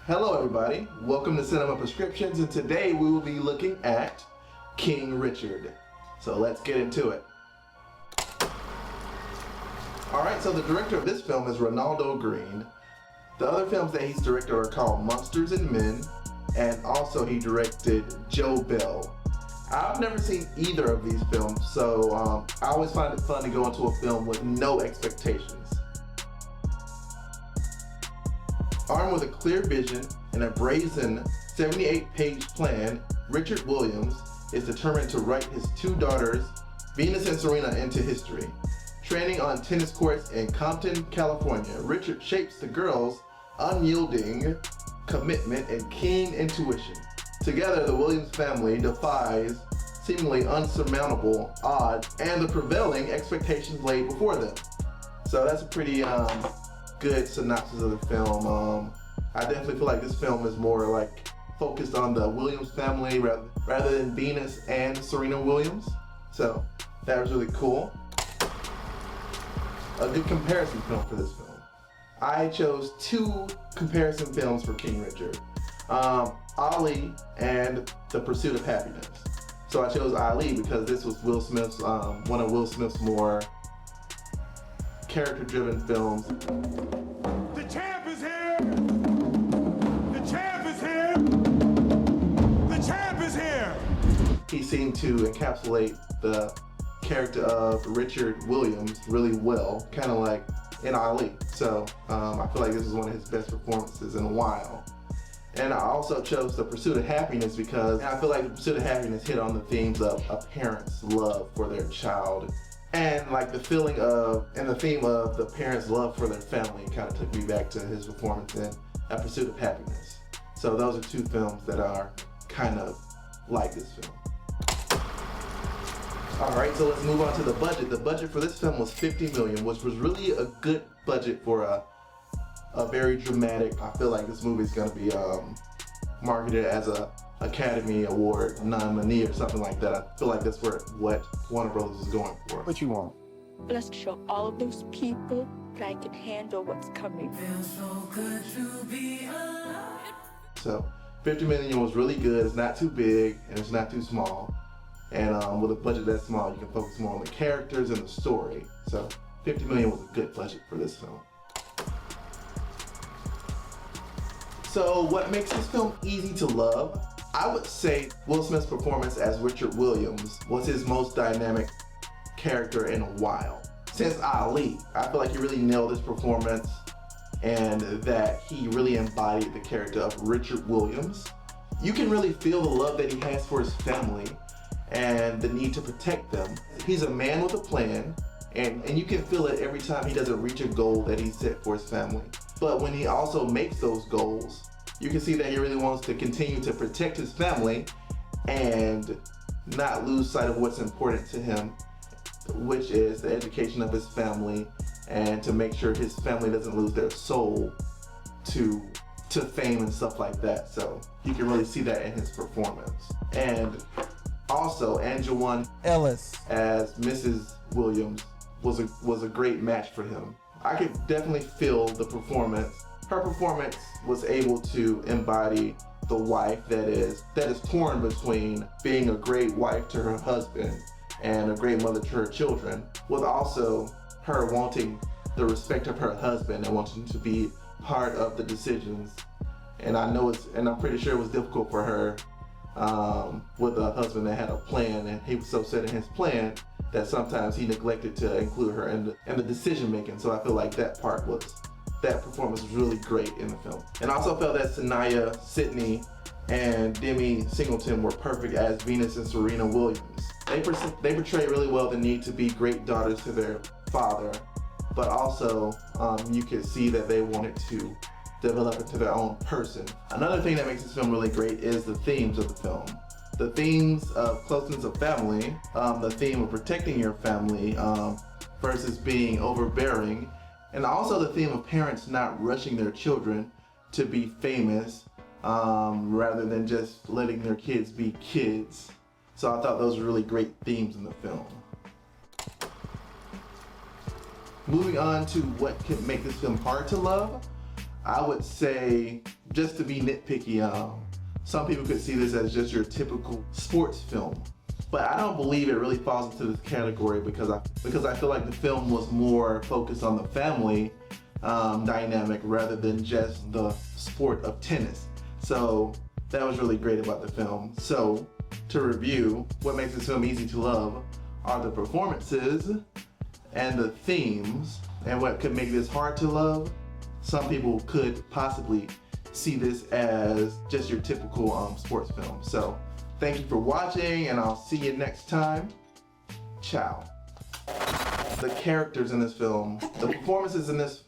Hello everybody, welcome to Cinema Prescriptions, and today we will be looking at King Richard. So let's get into it. Alright, so the director of this film is Ronaldo Green. The other films that he's directed are called Monsters and Men, and also he directed Joe Bell. I've never seen either of these films, so I always find it fun to go into a film with no expectations. Armed with a clear vision and a brazen 78-page plan, Richard Williams is determined to write his two daughters, Venus and Serena, into history. Training on tennis courts in Compton, California, Richard shapes the girls' unyielding commitment and keen intuition. Together, the Williams family defies seemingly unsurmountable odds and the prevailing expectations laid before them. So that's a pretty good synopsis of the film. I definitely feel like this film is more like focused on the Williams family rather than Venus and Serena Williams. So that was really cool. A good comparison film for this film. I chose two comparison films for King Richard. Ali and The Pursuit of Happiness. So I chose Ali because this was Will Smith's one of Will Smith's more character-driven films. The champ is here! The champ is here! The champ is here! He seemed to encapsulate the character of Richard Williams really well, kind of like in Ali. So I feel like this is one of his best performances in a while. And I also chose The Pursuit of Happiness because I feel like The Pursuit of Happiness hit on the themes of a parent's love for their child. And like the feeling of, and the theme of the parents' love for their family kind of took me back to his performance in A Pursuit of Happiness. So those are two films that are kind of like this film. Alright, so let's move on to the budget. The budget for this film was $50 million, which was really a good budget for a very dramatic. I feel like this movie is going to be marketed as a Academy Award nominee or something like that. I feel like that's what Warner Brothers is going for. What you want? Let's show all of those people that I can handle what's coming. Feels so good to be alive. So $50 million was really good. It's not too big and it's not too small. And with a budget that small, you can focus more on the characters and the story. So $50 million was a good budget for this film. So what makes this film easy to love? I would say Will Smith's performance as Richard Williams was his most dynamic character in a while. Since Ali, I feel like he really nailed his performance and that he really embodied the character of Richard Williams. You can really feel the love that he has for his family and the need to protect them. He's a man with a plan, and you can feel it every time he doesn't reach a goal that he set for his family. But when he also makes those goals, you can see that he really wants to continue to protect his family and not lose sight of what's important to him, which is the education of his family and to make sure his family doesn't lose their soul to fame and stuff like that. So you can really see that in his performance. And also, Angelone Ellis as Mrs. Williams was a great match for him. I could definitely feel the performance. Her performance was able to embody the wife that is torn between being a great wife to her husband and a great mother to her children, with also her wanting the respect of her husband and wanting to be part of the decisions. And I'm pretty sure it was difficult for her with a husband that had a plan, and he was so set in his plan that sometimes he neglected to include her in the decision making. So I feel like that performance was really great in the film. And I also felt that Sanaya Sidney and Demi Singleton were perfect as Venus and Serena Williams. They portray really well the need to be great daughters to their father, but also you could see that they wanted to develop into their own person. Another thing that makes this film really great is the themes of the film. The themes of closeness of family, the theme of protecting your family versus being overbearing, and also the theme of parents not rushing their children to be famous rather than just letting their kids be kids. So I thought those were really great themes in the film. Moving on to what can make this film hard to love. I would say, just to be nitpicky, some people could see this as just your typical sports film. But I don't believe it really falls into this category because I feel like the film was more focused on the family dynamic rather than just the sport of tennis. So that was really great about the film. So to review, what makes this film easy to love are the performances and the themes. And what could make this hard to love, some people could possibly see this as just your typical sports film. So thank you for watching, and I'll see you next time. Ciao. The characters in this film, the performances in this